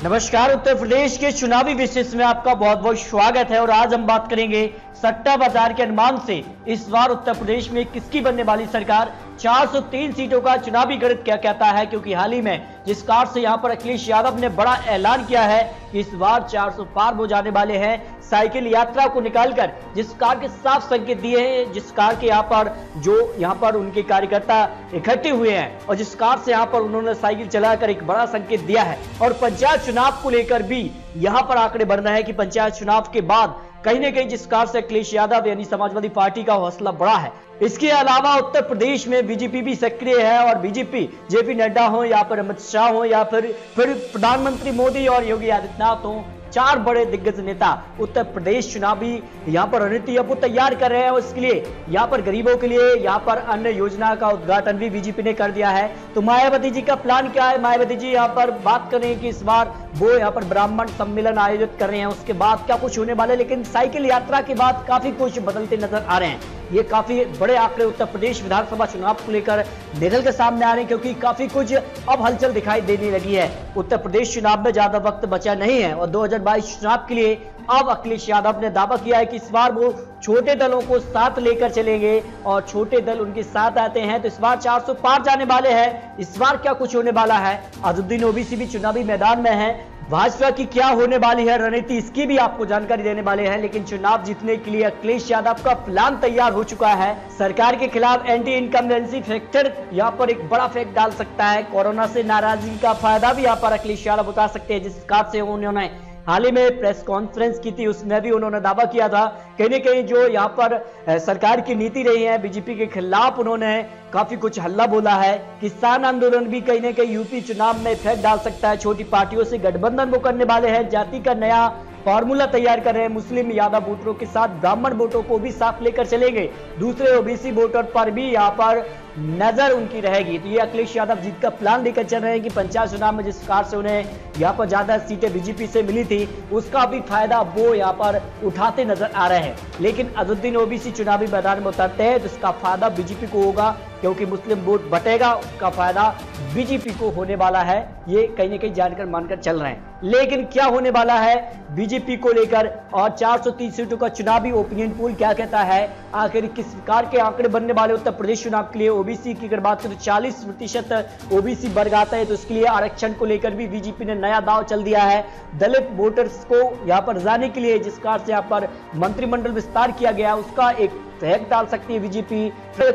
नमस्कार। उत्तर प्रदेश के चुनावी विशेष में आपका बहुत बहुत स्वागत है और आज हम बात करेंगे सट्टा बाजार के अनुमान से इस बार उत्तर प्रदेश में किसकी बनने वाली सरकार। 403 सीटों का चुनावी गणित क्या कहता है, क्योंकि हाल ही में जिस कार से यहां पर अखिलेश यादव ने बड़ा ऐलान किया है कि इस बार 400 पार हो जाने वाले हैं। साइकिल यात्रा को निकालकर जिस कार के साफ संकेत दिए हैं, जिस कार के यहाँ पर उनके कार्यकर्ता इकट्ठे हुए हैं और जिस कार से यहाँ पर उन्होंने साइकिल चलाकर एक बड़ा संकेत दिया है। और पंचायत चुनाव को लेकर भी यहाँ पर आंकड़े बढ़ रहे हैं कि पंचायत चुनाव के बाद कहीं न कहीं जिस कार से अखिलेश यादव यानी समाजवादी पार्टी का हौसला बढ़ा है। इसके अलावा उत्तर प्रदेश में बीजेपी भी सक्रिय है और बीजेपी जेपी नड्डा हो या फिर अमित शाह हो या फिर प्रधानमंत्री मोदी और योगी आदित्यनाथ हो, चार बड़े दिग्गज नेता उत्तर प्रदेश चुनावी यहाँ पर रणनीति अब तैयार कर रहे हैं। और इसके लिए यहाँ पर गरीबों के लिए यहाँ पर अन्य योजना का उद्घाटन भी बीजेपी ने कर दिया है। तो मायावती जी का प्लान क्या है? मायावती जी यहाँ पर बात कर रहे हैं कि इस बार वो यहाँ पर ब्राह्मण सम्मेलन आयोजित कर रहे हैं, उसके बाद क्या कुछ होने वाला है। लेकिन साइकिल यात्रा के बाद काफी कुछ बदलते नजर आ रहे हैं। ये काफी बड़े आंकड़े उत्तर प्रदेश विधानसभा चुनाव को लेकर निकल के सामने आ रहे हैं, क्योंकि काफी कुछ अब हलचल दिखाई देने लगी है। उत्तर प्रदेश चुनाव में ज्यादा वक्त बचा नहीं है और 2022 चुनाव के लिए अब अखिलेश यादव ने दावा किया है कि इस बार वो छोटे दलों को साथ लेकर चलेंगे और छोटे दल उनके साथ आते हैं तो इस बार 400 पार जाने वाले हैं। इस बार क्या कुछ होने वाला है? अजुद्दीन ओवैसी भी चुनावी मैदान में है। भाजपा की क्या होने वाली है रणनीति, इसकी भी आपको जानकारी देने वाले हैं। लेकिन चुनाव जीतने के लिए अखिलेश यादव का प्लान तैयार हो चुका है। सरकार के खिलाफ एंटी इनकम्बेंसी फैक्टर यहाँ पर एक बड़ा फैक्ट डाल सकता है। कोरोना से नाराजगी का फायदा भी यहाँ पर अखिलेश यादव उठा सकते हैं। जिस कार से उन्होंने हाल ही में प्रेस कॉन्फ्रेंस की थी, उसमें भी उन्होंने दावा किया था कहीं न कहीं जो यहाँ पर सरकार की नीति रही है बीजेपी के खिलाफ, उन्होंने काफी कुछ हल्ला बोला है। किसान आंदोलन भी कहीं न कहीं यूपी चुनाव में इफेक्ट डाल सकता है। छोटी पार्टियों से गठबंधन वो करने वाले हैं। जाति का नया फॉर्मूला तैयार कर रहे हैं। मुस्लिम यादव वोटरों के साथ ब्राह्मण वोटों को भी साथ लेकर चलेंगे। दूसरे ओबीसी वोटर पर भी यहाँ पर नजर उनकी रहेगी। तो ये अखिलेश यादव जीत का प्लान लेकर चल रहे हैं कि पंचायत चुनाव में जिस कार से उन्हें यहाँ पर ज्यादा सीटें बीजेपी से मिली थी, उसका भी फायदा वो यहाँ पर उठाते नजर आ रहे हैं। लेकिन अजुद्दीन ओवैसी चुनावी मैदान में उतरते हैं तो इसका फायदा बीजेपी को होगा, क्योंकि मुस्लिम वोट बटेगा, उसका फायदा बीजेपी को होने वाला है। ये कहीं न कहीं जानकर मानकर चल रहे हैं। लेकिन क्या होने वाला है बीजेपी को लेकर और 430 सीटों का चुनावी ओपिनियन पोल क्या कहता है? आखिर किस प्रकार के आंकड़े बनने वाले उत्तर प्रदेश चुनाव के लिए? ओबीसी की अगर बात करें तो 40% ओबीसी वर्ग आता है, तो इसके लिए आरक्षण को लेकर भी बीजेपी ने नया दाव चल दिया है। दलित वोटर्स को यहाँ पर जाने के लिए जिस कार से यहाँ पर मंत्रिमंडल विस्तार किया गया, उसका एक फैक्ट डाल सकती है बीजेपी।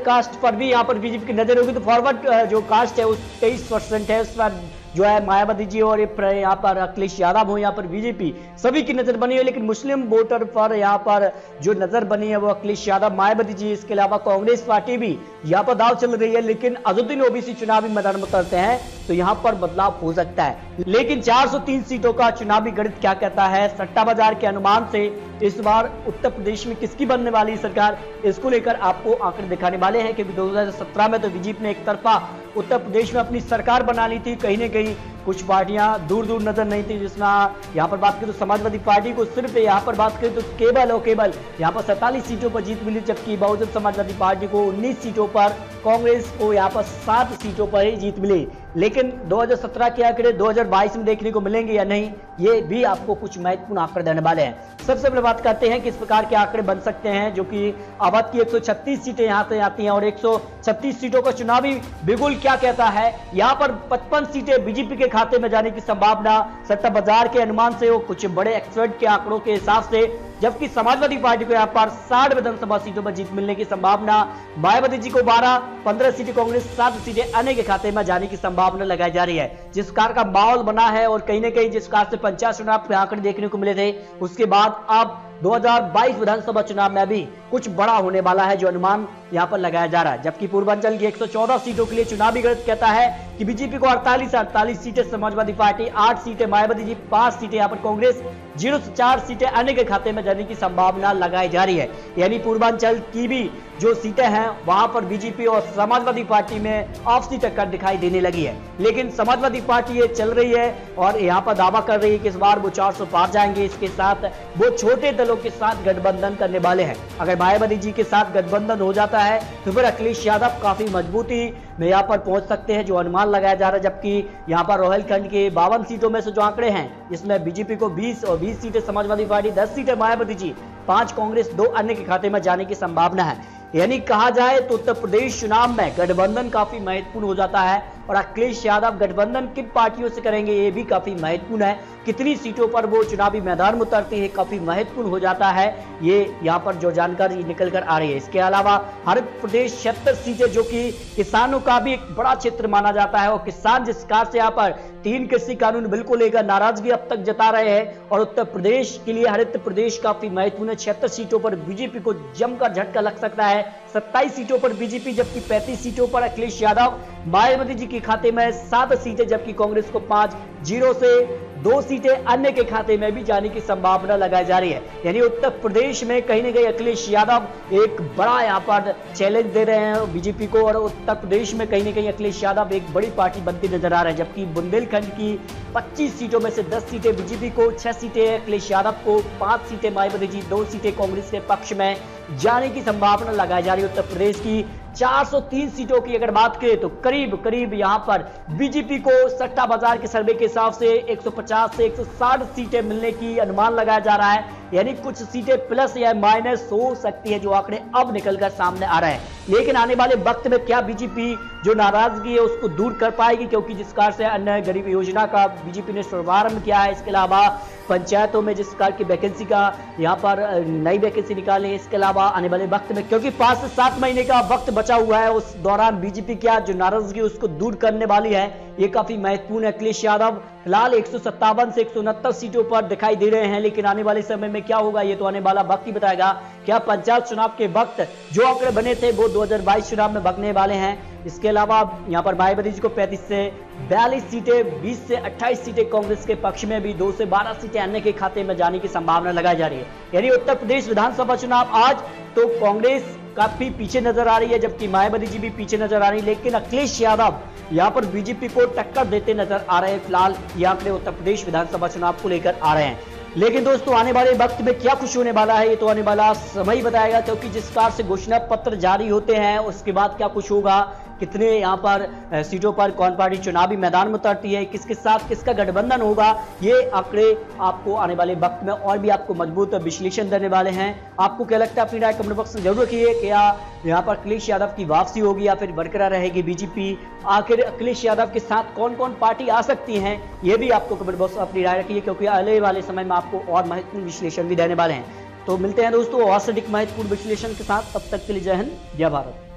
कास्ट पर भी यहाँ पर बीजेपी की नजर होगी। तो फॉरवर्ड जो कास्ट है उस 23% है, उस पर जो है मायावती जी और यहाँ पर अखिलेश यादव हो, यहाँ पर बीजेपी सभी की नजर बनी है। लेकिन मुस्लिम वोटर पर यहाँ पर जो नजर बनी है वो अखिलेश यादव, मायावती जी, इसके अलावा कांग्रेस पार्टी भी यहाँ पर दाव चल रही है। लेकिन अजुद्दीन ओवैसी चुनावी मैदान में उतरते हैं तो यहाँ पर बदलाव हो सकता है। लेकिन 403 सीटों का चुनावी गणित क्या कहता है? सट्टा बाजार के अनुमान से इस बार उत्तर प्रदेश में किसकी बनने वाली सरकार, इसको लेकर आपको आंकड़े दिखाने वाले हैं। क्योंकि 2017 में तो बीजेपी ने एक तरफा उत्तर प्रदेश में अपनी सरकार बना ली थी। कहीं न कहीं कुछ पार्टियां दूर दूर नजर नहीं थी, जिसमें यहाँ पर बात करें तो समाजवादी पार्टी को सिर्फ यहाँ पर बात करें तो केवल यहाँ पर 47 सीटों पर जीत मिली, जबकि बहुजन समाजवादी पार्टी को 19 सीटों पर, कांग्रेस को यहाँ पर 7 सीटों पर ही जीत मिली। लेकिन 2017 के आंकड़े 2022 में देखने को मिलेंगे या नहीं, ये भी आपको कुछ महत्वपूर्ण आंकड़े देने वाले हैं। सबसे पहले बात करते हैं किस प्रकार के आंकड़े बन सकते हैं, जो कि आबाद की 136 सीटें यहाँ से आती हैं और 136 सीटों का चुनावी बिगुल क्या कहता है? यहाँ पर 55 सीटें बीजेपी के खाते में जाने की संभावना सट्टा बाजार के अनुमान से हो, कुछ बड़े एक्सपर्ट के आंकड़ों के हिसाब से। जबकि समाजवादी पार्टी को यहाँ पर 60 विधानसभा सीटों पर जीत मिलने की संभावना, मायावती जी को 15 सीटें, कांग्रेस 7 सीटें अन्य के खाते में जाने की संभावना लगाई जा रही है। जिस कार का माहौल बना है और कहीं न कहीं जिस कार से पंचायत चुनाव के आंकड़े देखने को मिले थे, उसके बाद अब 2022 विधानसभा चुनाव में भी कुछ बड़ा होने वाला है जो अनुमान यहाँ पर लगाया जा रहा है। जबकि पूर्वांचल की 114 सीटों के लिए चुनावी गणित कहता है कि बीजेपी को 48 सीटें, समाजवादी पार्टी 8 सीटें, मायावती जी 5 सीटें, यहाँ पर कांग्रेस 0 से 4 सीटें अन्य के खाते में जाने की संभावना लगाई जा रही है। यानी पूर्वांचल की भी जो सीटें हैं वहां पर बीजेपी और समाजवादी पार्टी में आपसी टक्कर दिखाई देने लगी है। लेकिन समाजवादी पार्टी ये चल रही है और यहाँ पर दावा कर रही है कि इस बार वो 400 पार जाएंगे। इसके साथ वो छोटे दलों के साथ गठबंधन करने वाले हैं। अगर मायावती जी के साथ गठबंधन हो जाता है तो फिर अखिलेश यादव काफी मजबूती में यहाँ पर पहुंच सकते हैं, जो अनुमान लगाया जा रहा है। जबकि यहाँ पर रोहिलखंड के 52 सीटों में से जो आंकड़े हैं, इसमें बीजेपी को 20 और 20 सीटें समाजवादी पार्टी, 10 सीटें मायावती जी, 5 कांग्रेस, 2 अन्य के खाते में जाने की संभावना है। यानी कहा जाए तो उत्तर प्रदेश चुनाव में गठबंधन काफी महत्वपूर्ण हो जाता है और अखिलेश यादव गठबंधन किन पार्टियों से करेंगे ये भी काफी महत्वपूर्ण है। कितनी सीटों पर वो चुनावी मैदान में उतरती है काफी महत्वपूर्ण हो जाता है। ये यहाँ पर जो जानकारी निकल कर आ रही है। इसके अलावा हरित प्रदेश 76 सीटें, जो कि किसानों का भी एक बड़ा क्षेत्र माना जाता है और किसान जिस कार से यहाँ पर 3 कृषि कानून बिल को लेकर नाराजगी अब तक जता रहे हैं और उत्तर प्रदेश के लिए हरित प्रदेश काफी महत्वपूर्ण है। 76 सीटों पर बीजेपी को जमकर झटका लग सकता है। 27 सीटों पर बीजेपी, जबकि 35 सीटों पर अखिलेश यादव, मायावती जी के खाते में 7 सीटें, जबकि कांग्रेस को 5, 0 से 2 सीटें अन्य के खाते में भी जाने की संभावना लगाई जा रही है। यानी उत्तर प्रदेश में कहीं ना कहीं अखिलेश यादव एक बड़ा यहाँ पर चैलेंज दे रहे हैं बीजेपी को और उत्तर प्रदेश में कहीं ना कहीं अखिलेश यादव एक बड़ी पार्टी बनती नजर आ रहे हैं। जबकि बुंदेलखंड की 25 सीटों में से 10 सीटें बीजेपी को, 6 सीटें अखिलेश यादव को, 5 सीटें मायावती जी, 2 सीटें कांग्रेस के पक्ष में जाने की संभावना लगाई जा रही है। उत्तर प्रदेश की 403 सीटों की अगर बात करें तो करीब यहां पर बीजेपी को सट्टा बाजार के सर्वे के हिसाब से 150 से 160 सीटें मिलने की अनुमान लगाया जा रहा है। यानी कुछ सीटें प्लस या माइनस हो सकती है, जो आंकड़े अब निकलकर सामने आ रहे हैं। लेकिन आने वाले वक्त में क्या बीजेपी जो नाराजगी है उसको दूर कर पाएगी, क्योंकि जिस कार से अन्य गरीब योजना का बीजेपी ने शुभारंभ किया है, इसके अलावा पंचायतों में जिस कार की वैकेंसी का यहाँ पर नई वैकेंसी निकाली है, इसके अलावा आने वाले वक्त में क्योंकि 5 से 7 महीने का वक्त बचा हुआ है, उस दौरान बीजेपी क्या जो नाराजगी उसको दूर करने वाली है, ये काफी महत्वपूर्ण है। अखिलेश यादव फिलहाल 157 से 169 सीटों पर दिखाई दे रहे हैं, लेकिन आने वाले समय में क्या होगा ये तो आने वाला वक्त ही बताएगा। क्या पंचायत चुनाव के वक्त जो आंकड़े बने थे वो 2022 चुनाव में बनने वाले हैं। इसके अलावा यहाँ पर मायावती जी को 35 से 42 सीटें, 20 से 28 सीटें कांग्रेस के पक्ष में भी, 2 से 12 सीटें अन्य के खाते में जाने की संभावना लगाई जा रही है। यानी उत्तर प्रदेश विधानसभा चुनाव आज तो कांग्रेस काफी पीछे नजर आ रही है, जबकि मायावती जी भी पीछे नजर आ रही है, लेकिन अखिलेश यादव यहाँ पर बीजेपी को टक्कर देते नजर आ रहे हैं। फिलहाल ये आंकड़े उत्तर प्रदेश विधानसभा चुनाव को लेकर आ रहे हैं। लेकिन दोस्तों आने वाले वक्त में क्या कुछ होने वाला है ये तो आने वाला समय ही बताएगा, क्योंकि जिस प्रकार से घोषणा पत्र जारी होते हैं उसके बाद क्या कुछ होगा, कितने यहाँ पर सीटों पर कौन पार्टी चुनावी मैदान में उतरती है, किसके साथ किसका गठबंधन होगा, ये आंकड़े आपको आने वाले वक्त में और भी आपको मजबूत विश्लेषण देने वाले हैं। आपको क्या लगता है अपनी राय कमेंट बॉक्स में जरूर रखिए। क्या यहाँ पर अखिलेश यादव की वापसी होगी या फिर बरकरार रहेगी बीजेपी? आखिर अखिलेश यादव के साथ कौन कौन पार्टी आ सकती हैं, ये भी आपको कमेंट बॉक्स में अपनी राय रखिए, क्योंकि आने वाले समय में आपको और महत्वपूर्ण विश्लेषण भी देने वाले हैं। तो मिलते हैं दोस्तों और से अधिक महत्वपूर्ण विश्लेषण के साथ, तब तक के लिए जय हिंद, जय भारत।